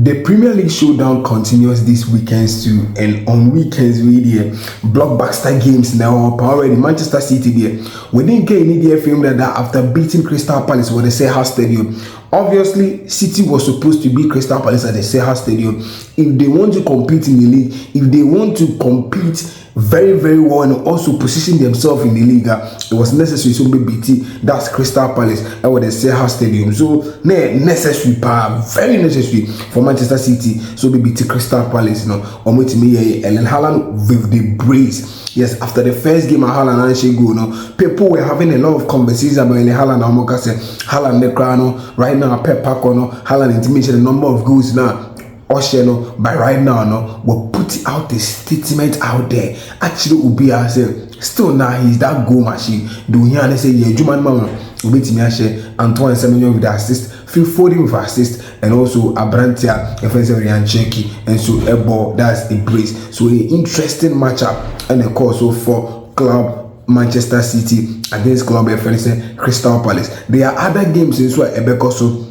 The Premier League showdown continues this weekends too, and on weekends we there blockbuster games now already. Manchester City there. We didn't get any there film that after beating Crystal Palace with the Selhurst Stadium. Obviously, City was supposed to beat Crystal Palace at the Selhurst Stadium. If they want to compete in the league, if they want to compete very, very well and also position themselves in the league, it was necessary to be beating that's Crystal Palace and with the Selhurst Stadium. So necessary, very necessary for Manchester City. So be beating Crystal Palace, on which me and Haaland with the brace. Yes, after the first game at Haaland and she go, people were having a lot of conversations about Haaland and Moka Haaland Necrano right now. Pep Paco, Haaland intimation the number of goals now. Osheno, but right now, we'll put out the statement out there. Actually, Ubia said, still now he's that goal machine. Do you and say, yeah, Juman Mama, Ubiti Miashe, Antoine Semenyo with the assist, Phil Foden with assist, and also Abrantia, defensive Ryan Cherky, and so Ebo, that's a brace. So, an interesting matchup, and of course, so for club Manchester City against club FNC Crystal Palace. There are other games in so Ebekoso.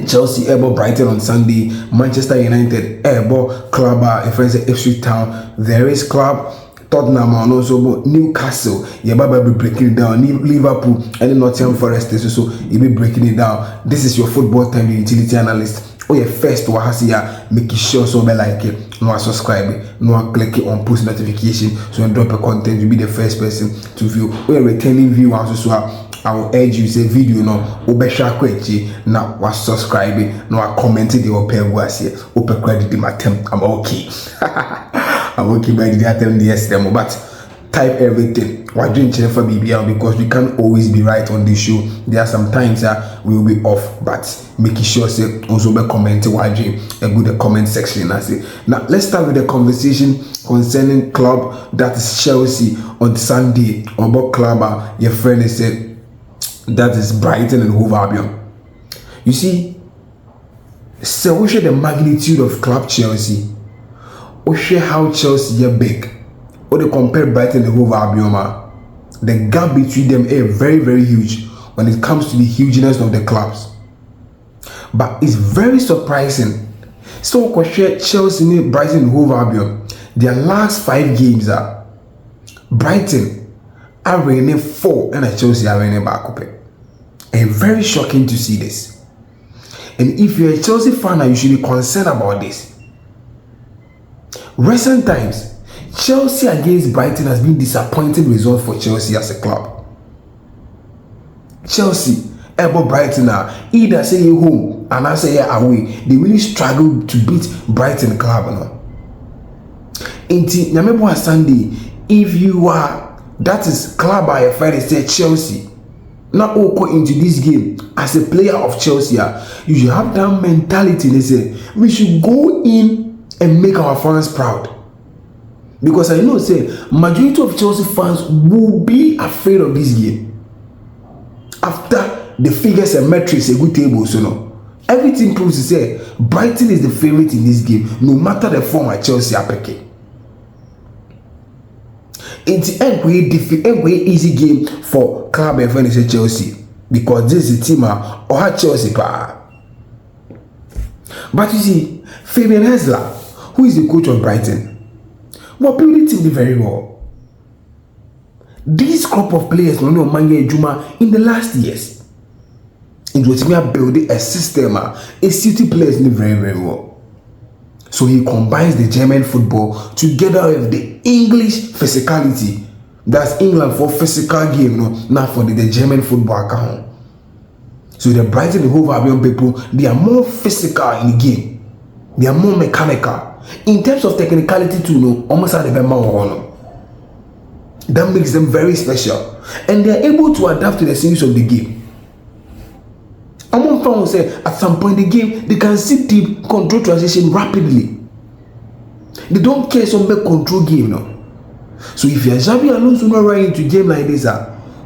Chelsea able Brighton on Sunday, Manchester United able club FIXTURES Town. There is club Tottenham and also Newcastle. Yababa be breaking it down. Liverpool and Nottingham Forest so you be breaking it down. This is your football time utility analyst. Oh yeah, first wa here, make sure so be like it, no subscribe, no click it on post notification so when drop a content you be the first person to view. We are returning viewers so I will urge you say video no obesha kwechi na wa subscribe no wa comment the open was here open credit the matem. I'm okay. I'm okay by the attempt yes them but type everything. We're doing channel for BBL because we can't always be right on this show. There are some times we will be off, but making sure say also be commenting while doing a good comment section. I say now let's start with the conversation concerning club that is Chelsea on Sunday. About club your friend is said that is Brighton and Hove Albion. You see, so we share the magnitude of club Chelsea. We share how Chelsea are big. Or they compare Brighton and Hove Albion. The gap between them is very, very huge when it comes to the hugeness of the clubs. But it's very surprising. So we share Chelsea, Brighton and Hove Albion. Their last 5 games are Brighton are winning 4 and Chelsea are winning back up. And very shocking to see this. And if you're a Chelsea fan, you should be concerned about this. Recent times, Chelsea against Brighton has been disappointing result for Chelsea as a club. Chelsea, able Brighton either say you home and I say away. They really struggle to beat Brighton club. Inti Nyamebo Sunday, if you are that is club by a Friday say Chelsea. Not go into this game as a player of Chelsea, you should have that mentality. They say we should go in and make our fans proud. Because I know say majority of Chelsea fans will be afraid of this game. After the figures and metrics a good table, so no. Everything proves to say Brighton is the favorite in this game, no matter the form at Chelsea are picking. It's a way easy game for club and FNC Chelsea because this is a team or had Chelsea power. But you see, Fabian Hessler, who is the coach of Brighton, well, building team very well. This group of players, Manga Juma, in the last years, it was me building a system, a city players very, very well. So he combines the German football together with the English physicality. That's England for physical game, not for the German football account. So the Brighton and Hove Albion people, they are more physical in the game. They are more mechanical. In terms of technicality too, almost at the Bema. That makes them very special. And they are able to adapt to the series of the game. Among fans say at some point in the game, they can see deep control transition rapidly. They don't care some big control game, So if you're Xabi Alonso not running into a game like this,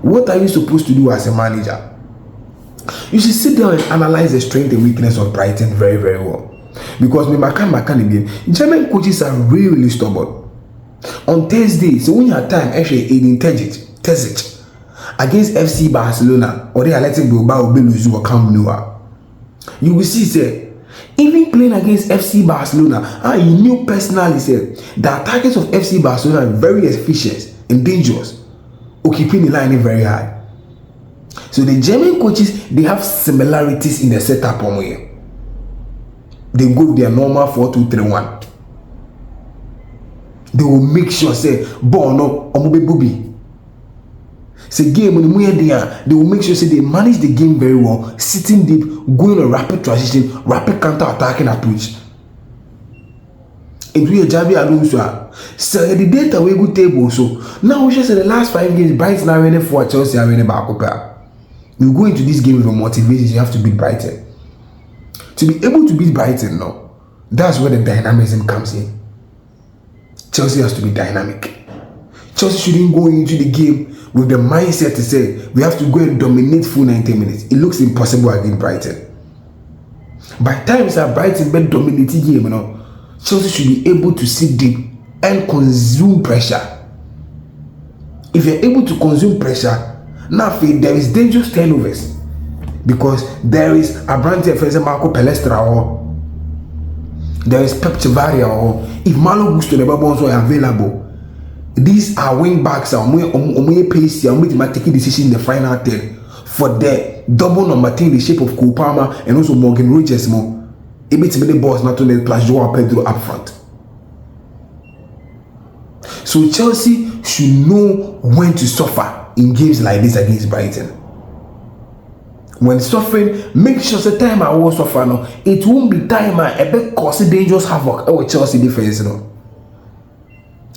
what are you supposed to do as a manager? You should sit down and analyze the strength and weakness of Brighton very, very well. Because German coaches are really, really stubborn. On Thursday, so when you have time, actually, Aiden Terzic against FC Barcelona or the Athletic Bilbao Beluzu or Camp Nou, you will see say Even playing against FC Barcelona, he knew personally said the attackers of FC Barcelona are very efficient and dangerous, keeping the line very high. So the German coaches, they have similarities in the setup on way. They go with their normal 4-2-3-1. They will make sure say ball no omobe bubi. Say game when they will make sure say they manage the game very well, sitting deep, going a rapid transition, rapid counter attacking approach. And we are Javi Alonso. So the data we go table so now we just say the last 5 games Brighton are winning for Chelsea are winning back up. You go into this game with a motivation, you have to beat Brighton. To be able to beat Brighton now, that's where the dynamism comes in. Chelsea has to be dynamic. Chelsea shouldn't go into the game with the mindset to say we have to go and dominate full 90 minutes. It looks impossible against Brighton. By times that Brighton been dominating game, Chelsea should be able to sit deep and consume pressure. If you're able to consume pressure, now there is dangerous turnovers because there is Abrante Feze Marco Palestra or there is Pep Chavaria or if Malo Gusto the Babons are available. These are wing backs and we pace and we taking decision in the final 10 for the double number 10 the shape of Kupama and also Morgan Rogers more. It beats many balls not to let plus Joao Pedro up front. So Chelsea should know when to suffer in games like this against Brighton. When suffering, make sure the time I will suffer no, it won't be time a bit cause dangerous havoc with Chelsea defense no.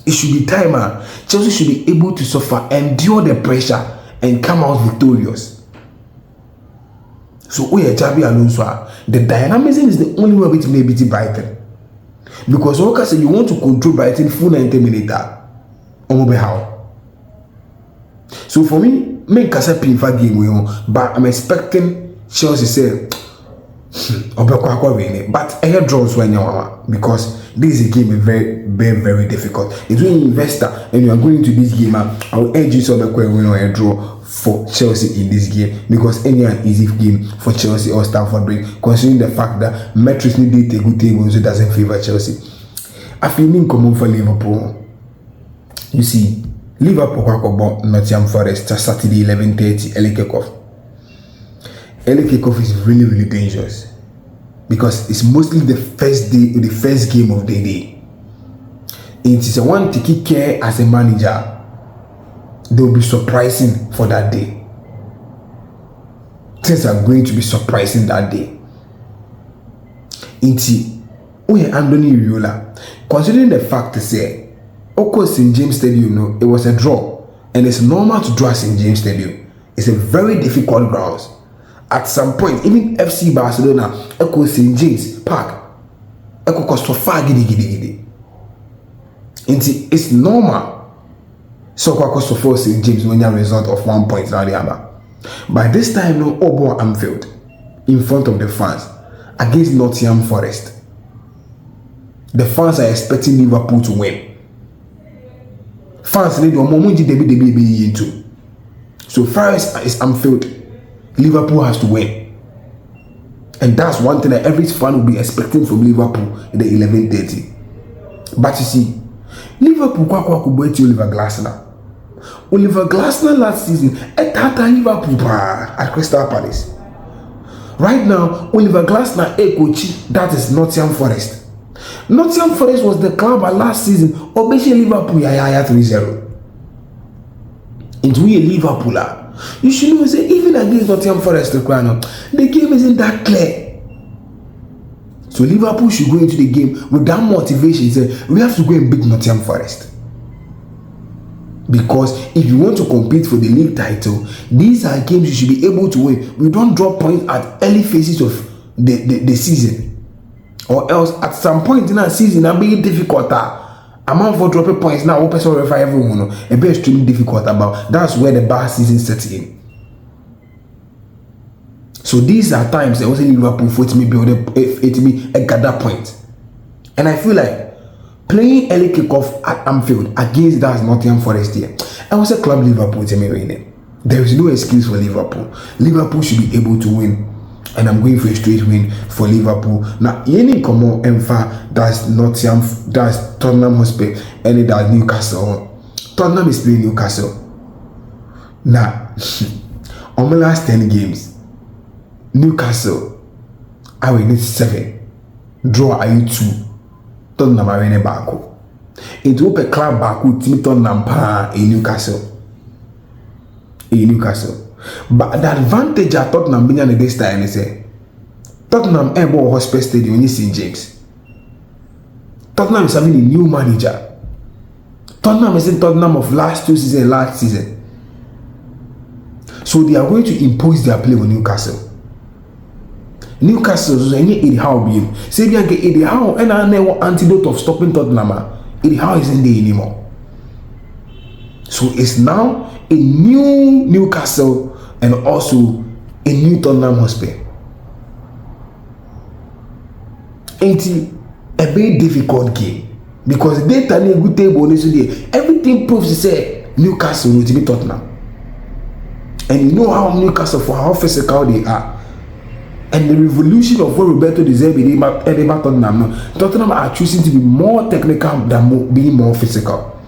It should be time Chelsea should be able to suffer, endure the pressure, and come out victorious. So Javi Alonso, the dynamism is the only way which may beat Brighton. Because Oka said you want to control Brighton full 90 minutes. How? So for me, make Casa prefer game but I'm expecting Chelsea say but I hear draws when you because this is a game very, very, very difficult. If you're an investor and you are going to this game, I will urge you to win or a draw for Chelsea in this game because any an easy game for Chelsea or Stamford Bridge, considering the fact that metrics need to take good table, so it doesn't favor Chelsea. I feel in common for Liverpool. You see, Liverpool kwako Nottingham Forest Saturday 11:30 early kickoff. Early kickoff is really, really dangerous because it's mostly the first day, the first game of the day. It is a one to take care as a manager. They will be surprising for that day. Things are going to be surprising that day. Anthony Iraola, considering the fact to say, of course, in James Stadium, it was a draw, and it's normal to draw in James Stadium. It's a very difficult ground. At some point, even FC Barcelona, St. James Park, cost for far giddy. It's normal. So cost for St. James when you have a result of 1 point now the other. By this time, Obo Anfield in front of the fans against Nottingham Forest. The fans are expecting Liverpool to win. Fans need be into. So far as is Anfield, Liverpool has to win. And that's one thing that every fan will be expecting from Liverpool in the 11:30. But you see, Liverpool Oliver Glasner. Oliver Glasner last season at Liverpool at Crystal Palace. Right now, Oliver Glasner a coach that is Nottingham Forest. Nottingham Forest was the club last season. Obviously, Liverpool 3-0. Into we a Liverpooler. You should know say even against Nottingham Forest, the game isn't that clear. So Liverpool should go into the game with that motivation. Say we have to go and beat Nottingham Forest. Because if you want to compete for the league title, these are games you should be able to win. We don't drop points at early phases of the season. Or else at some point in that season, it'll be difficult. Amount for dropping points now, open so refer everyone. It'll be extremely difficult about. That's where the bad season sets in. So these are times that also Liverpool for me build a gather point. And I feel like playing early kickoff at Anfield against that Nottingham Forest here. I was a club Liverpool to me winning. There is no excuse for Liverpool. Liverpool should be able to win and I'm going for a straight win for Liverpool. Now, any common emphasis that's Tottenham Hotspur, and that's Newcastle. Tottenham is playing Newcastle. Now, on the last 10 games, Newcastle, I win 7. Draw are you 2. Tottenham are winning back. It will be club back with Tottenham in Newcastle. But the advantage at Tottenham being at this time is Tottenham Airborne Hotspur Stadium in St. James. Tottenham is having a new manager. Tottenham is in Tottenham of last season. So they are going to impose their play on Newcastle. Newcastle is any how being. Say they get how and I know antidote of stopping Tottenham. How isn't there anymore. So it's now a new Newcastle and also a new Tottenham Hotspur. It's a very difficult game because they turn a good table today. Everything proves to say Newcastle will be Tottenham. And you know how Newcastle, for how physical they are. And the revolution of what Roberto De Zerbi about Tottenham are choosing to be more technical than being more physical.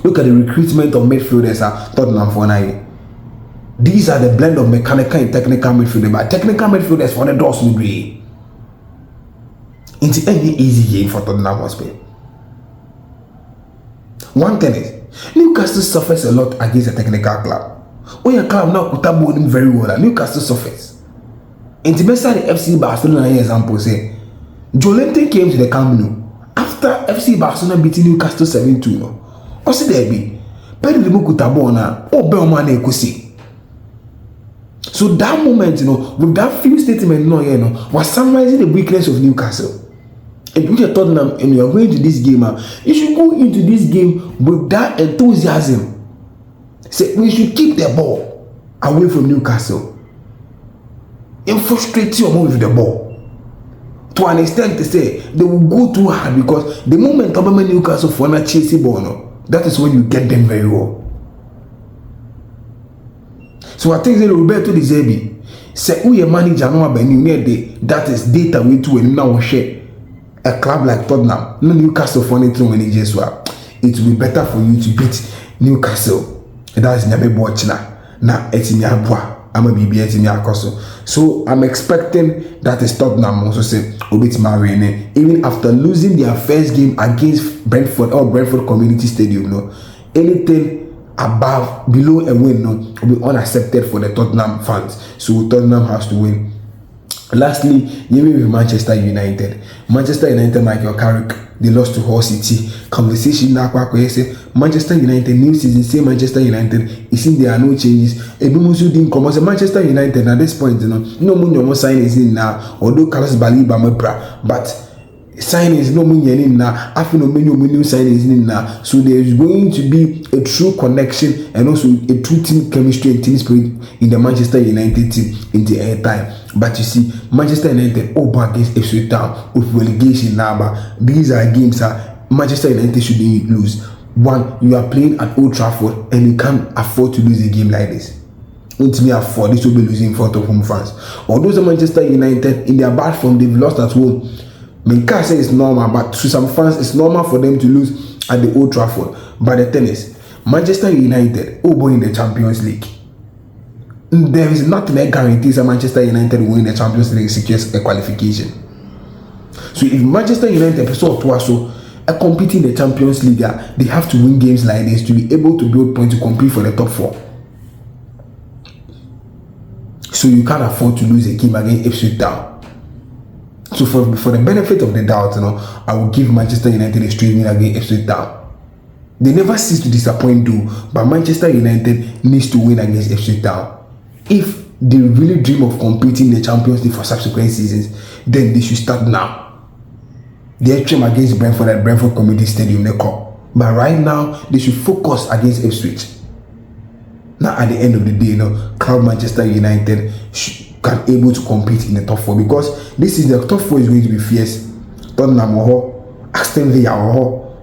Look at the recruitment of midfielders at Tottenham for now. These are the blend of mechanical and technical midfielders. But technical midfielders for the doors will be into any easy game for Tottenham Hotspur. One thing is, Newcastle suffers a lot against a technical club. When your club now put up him very well, Newcastle suffers. In the best side, FC Barcelona example say, Joelinton came to the Camp Nou after FC Barcelona beating Newcastle 7-2. No, also there be, Pedro de Mukutabona or Belman Ekusi. So that moment, with that few statement, was summarizing the weakness of Newcastle. And if you're Tottenham and you are going to this game, you should go into this game with that enthusiasm. Say we should keep the ball away from Newcastle. And frustrate you with the ball. To an extent to say they will go too hard because the moment Tottenham Newcastle for na chasing ball, that is when you get them very well. So I think that Roberto De Zerbi say who your manager no about that is data we to and now share a club like Tottenham, no Newcastle for anything when it will be better for you to beat Newcastle. And that is Nyabe Bochna. Na Etinyabwa. I'm a BB so I'm expecting that is Tottenham also say Obit Marine even after losing their first game against Brentford or Brentford Community Stadium. Anything below a win will be unaccepted for the Tottenham fans. So Tottenham has to win. Lastly, you with Manchester United. Manchester United, Michael Carrick, they lost to Hull City. Conversation now, Manchester United new season. Say Manchester United. It seems there are no changes. Ebimusu didn't come. Manchester United at this point, no more signings in now. Although Carlos Baliba mebra, but signings no money in now. After no new signings in now. So there is going to be a true connection and also a true team chemistry and team spirit in the Manchester United team in the air time. But you see, Manchester United over against FC Town with relegation now. But these are games that Manchester United shouldn't lose. One, you are playing at Old Trafford and you can't afford to lose a game like this. Won't me afford this will be losing in front of home fans. Although the Manchester United in their bad form they've lost at home. I can't say it's normal, but to some fans it's normal for them to lose at the Old Trafford. But the thing is, Manchester United over in the Champions League. There is nothing that guarantees that Manchester United will win the Champions League secures a qualification. So if Manchester United also competing in the Champions League, they have to win games like this to be able to build points to compete for the top 4. So you can't afford to lose a game against Ipswich Town. So for the benefit of the doubt, I will give Manchester United a straight win against Ipswich Town. They never cease to disappoint but Manchester United needs to win against Ipswich Town. If they really dream of competing in the Champions League for subsequent seasons, then they should start now. They dream against Brentford at Brentford Community Stadium, but right now they should focus against Ipswich. Now at the end of the day, club Manchester United can able to compete in the top 4 because this is the top 4 is going to be fierce. Tottenham Aston Villa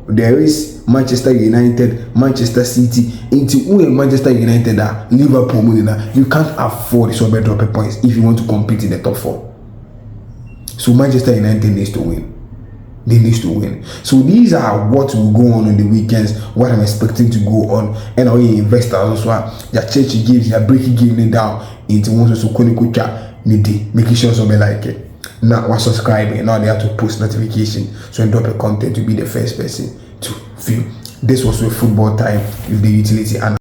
there is Manchester United, Manchester City. Into who Manchester United are Liverpool. You can't afford so drop points if you want to compete in the top 4. So Manchester United needs to win. They need to win. So these are what will go on the weekends. What I'm expecting to go on, and all your investors also their church games, their breaking game down into one so making sure something like it. Now we're subscribing. Now they have to post notification so drop a content to be the first person to view. This was with football time with the utility and